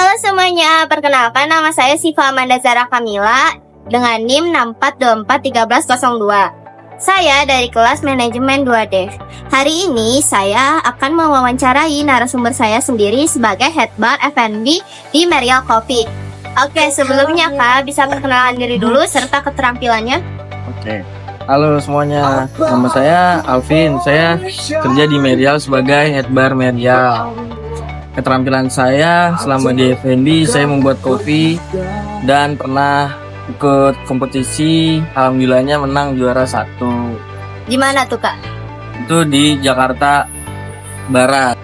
Halo semuanya, perkenalkan nama saya Siva Amanda Zara Kamila dengan NIM 64241302. Saya dari kelas manajemen 2D. Hari ini saya akan mewawancarai narasumber saya sendiri sebagai head bar F&B di Merial Coffee. Oke, sebelumnya Kak, bisa perkenalan diri dulu serta keterampilannya. Oke. Halo semuanya, nama saya Alvin. Saya kerja di Merial sebagai head bar Merial. Keterampilan saya selama di F&B, saya membuat kopi dan pernah ikut kompetisi. Alhamdulillahnya menang juara 1. Di mana tuh Kak? Itu di Jakarta Barat.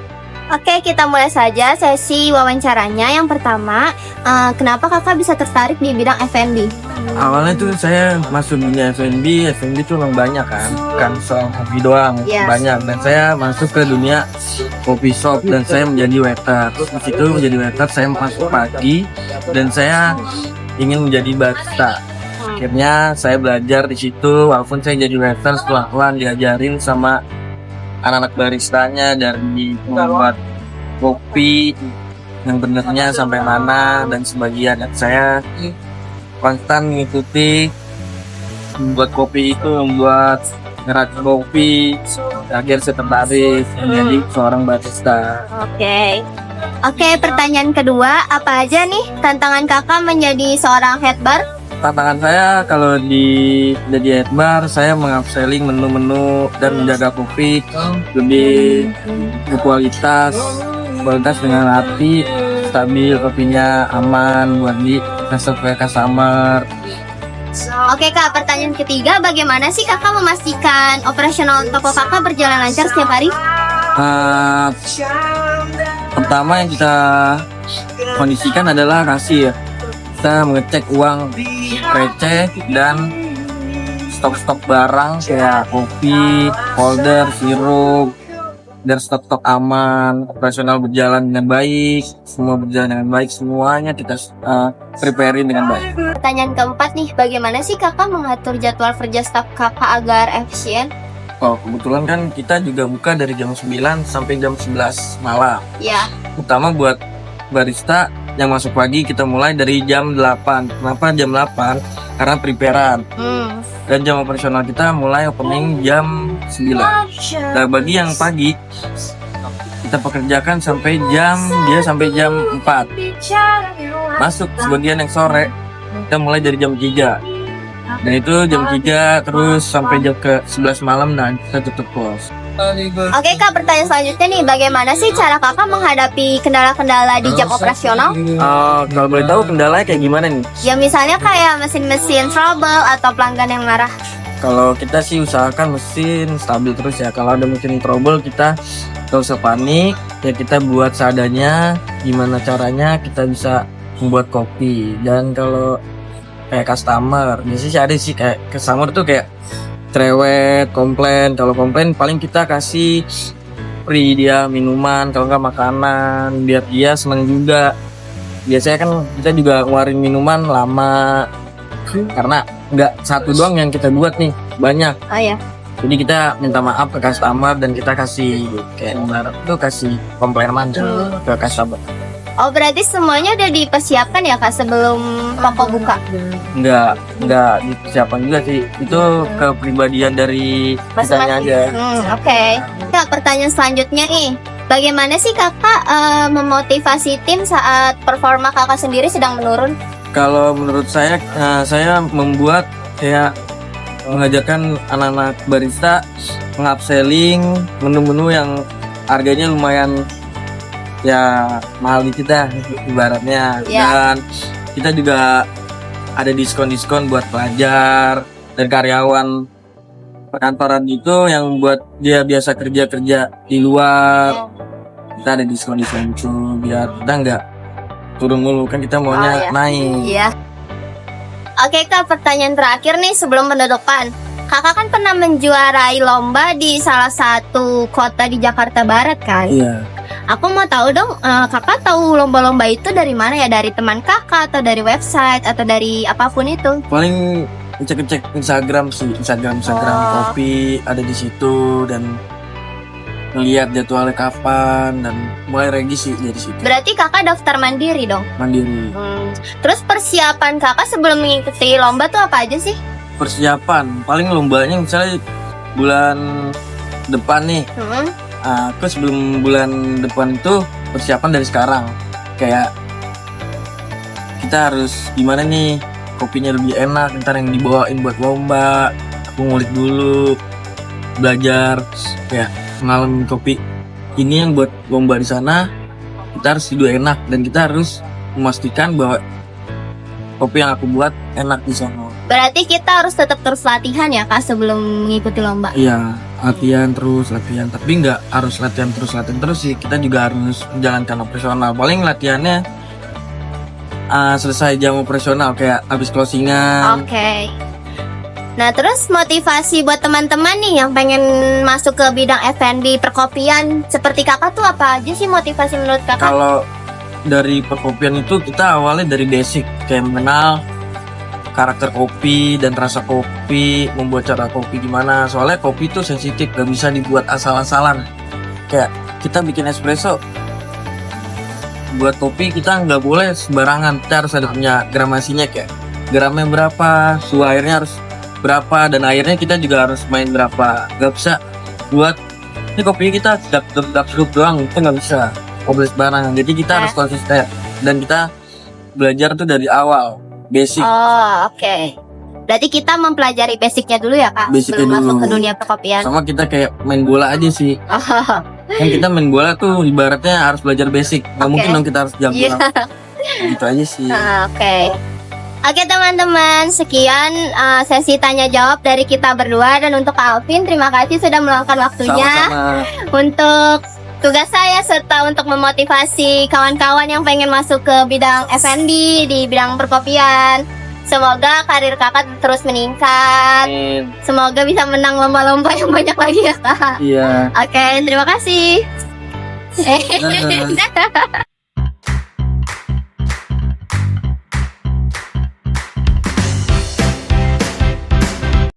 Oke, kita mulai saja sesi wawancaranya. Yang pertama, kenapa Kakak bisa tertarik di bidang F&B? Awalnya tuh saya masuk dunia F&B tuh memang banyak kan soal hobi doang, Yes. banyak. Dan saya masuk ke dunia kopi shop dan saya menjadi waiter. Terus di situ menjadi waiter saya masuk pagi dan saya ingin menjadi barista. Akhirnya saya belajar di situ, walaupun saya jadi waiter pelan-pelan diajarin sama anak-anak baristanya dari membuat kopi yang benernya sampai mana dan sebagian. Dan saya konstan mengikuti membuat kopi itu, membuat ngeracik kopi. Akhirnya saya tertarik menjadi seorang barista. Oke, pertanyaan kedua, apa aja nih tantangan Kakak menjadi seorang head bar? Tantangan saya kalau jadi head bar, saya mengupselling menu-menu dan menjaga kopi lebih berkualitas dengan hati, stabil, kopinya aman buat di ke customer. Oke Kak, pertanyaan ketiga, bagaimana sih Kakak memastikan operasional toko Kakak berjalan lancar setiap hari? Pertama yang kita kondisikan adalah kasir. Kita mengecek uang receh dan stok-stok barang kayak kopi, folder, sirup, dan stok-stok aman, operasional berjalan dengan baik, semua berjalan dengan baik, semuanya kita preparein dengan baik. Pertanyaan keempat nih, bagaimana sih Kakak mengatur jadwal kerja staf Kakak agar efisien? Oh, kebetulan kan kita juga buka dari jam 9 sampai jam 11 malam. Ya. Utama buat barista yang masuk pagi kita mulai dari jam 8. Kenapa jam 8? Karena preparean. Dan jam operasional kita mulai opening jam 9. Nah, bagi yang pagi kita pekerjakan sampai jam 4. Masuk sebagian yang sore kita mulai dari jam 3. Dan itu jam 3 terus sampai jam ke 11 malam dan kita tutup pos. Oke Kak, pertanyaan selanjutnya nih, bagaimana sih cara Kakak menghadapi kendala-kendala di jam operasional? Kalau boleh tahu kendalanya kayak gimana nih? Ya misalnya kayak mesin-mesin trouble atau pelanggan yang marah. Kalau kita sih usahakan mesin stabil terus ya. Kalau ada mesin trouble kita gak usah panik. Ya kita buat seadanya. Gimana caranya kita bisa membuat kopi. Dan kalau kayak customer, biasanya sih ada sih kayak customer tuh kayak cerewet, komplain. Kalau komplain paling kita kasih free dia minuman, kalau nggak makanan, biar dia seneng juga. Biasanya kan kita juga ngeluarin minuman lama karena nggak satu doang yang kita buat nih, banyak. Oh ya. Jadi kita minta maaf ke customer dan kita kasih kayak ibarat tuh kasih komplimen ke customer. Oh, berarti semuanya udah dipersiapkan ya Kak sebelum toko buka? Enggak dipersiapkan juga sih. Itu kepribadian dari kitanya aja. Oke. Kak, pertanyaan selanjutnya nih. Bagaimana sih Kakak memotivasi tim saat performa Kakak sendiri sedang menurun? Kalau menurut saya membuat kayak mengajarkan anak-anak barista mengupselling menu-menu yang harganya lumayan ya mahal di kita ibaratnya. Dan kita juga ada diskon-diskon buat pelajar dan karyawan perkantoran itu yang buat dia biasa kerja di luar. Kita ada diskon-diskon itu biar kita nggak turun mulu, kan kita maunya naik. Iya. Oke Kak, pertanyaan terakhir nih sebelum penutupan. Kakak kan pernah menjuarai lomba di salah satu kota di Jakarta Barat kan? Iya. Aku mau tahu dong, Kakak tahu lomba-lomba itu dari mana ya? Dari teman Kakak atau dari website atau dari apapun itu? Paling ngecek Instagram sih, Instagram kopi ada di situ. Dan ngeliat jadwalnya kapan dan mulai revisi dari situ. Berarti kakak daftar mandiri dong? Mandiri. Terus persiapan kakak sebelum mengikuti lomba tuh apa aja sih? Persiapan paling lombanya misalnya bulan depan nih. Aku sebelum bulan depan itu persiapan dari sekarang. Kayak kita harus gimana nih kopinya lebih enak, ntar yang dibawain buat lomba. Aku ngulik dulu, belajar kayak ngalamin kopi ini yang buat lomba di sana. Kita harus tidur enak dan kita harus memastikan bahwa kopi yang aku buat enak di sana. Berarti kita harus tetap terus latihan ya kak sebelum mengikuti lomba? Iya, latihan terus latihan. Tapi nggak harus latihan terus sih. Kita juga harus menjalankan operasional. Paling latihannya selesai jam operasional kayak habis closingan. Oke. Nah terus motivasi buat teman-teman nih yang pengen masuk ke bidang F&B perkopian seperti kakak tuh apa aja sih motivasi menurut kakak? Kalau dari perkopian itu kita awalnya dari basic kayak mengenal karakter kopi dan rasa kopi, membuat cara kopi gimana. Soalnya kopi itu sensitif, gak bisa dibuat asal-asalan. Kayak kita bikin espresso, buat kopi kita nggak boleh sembarangan. Kita harus ada punya gramasinya, kayak gramnya berapa, suhu airnya harus berapa, dan airnya kita juga harus main berapa. Gak bisa buat ini kopi kita sedap doang, kita nggak bisa. Boleh sembarangan. Jadi kita harus konsisten dan kita belajar tuh dari awal basic. Oh oke. Berarti kita mempelajari basicnya dulu ya kak Basicnya sebelum masuk dulu. ke dunia perkopian. Sama kita kayak main bola aja sih. Kan kita main bola tuh ibaratnya harus belajar basic. Gak mungkin dong kita harus jago. Iya. Gitu aja sih. Oke teman-teman, sekian sesi tanya jawab dari kita berdua. Dan untuk Kak Alvin, terima kasih sudah meluangkan waktunya Sama-sama. untuk tugas saya serta untuk memotivasi kawan-kawan yang pengen masuk ke bidang F&B di bidang perkopian. Semoga karir kakak terus meningkat. Amin. Semoga bisa menang lomba-lomba yang banyak lagi ya kak. Iya. Oke, terima kasih. Dadah.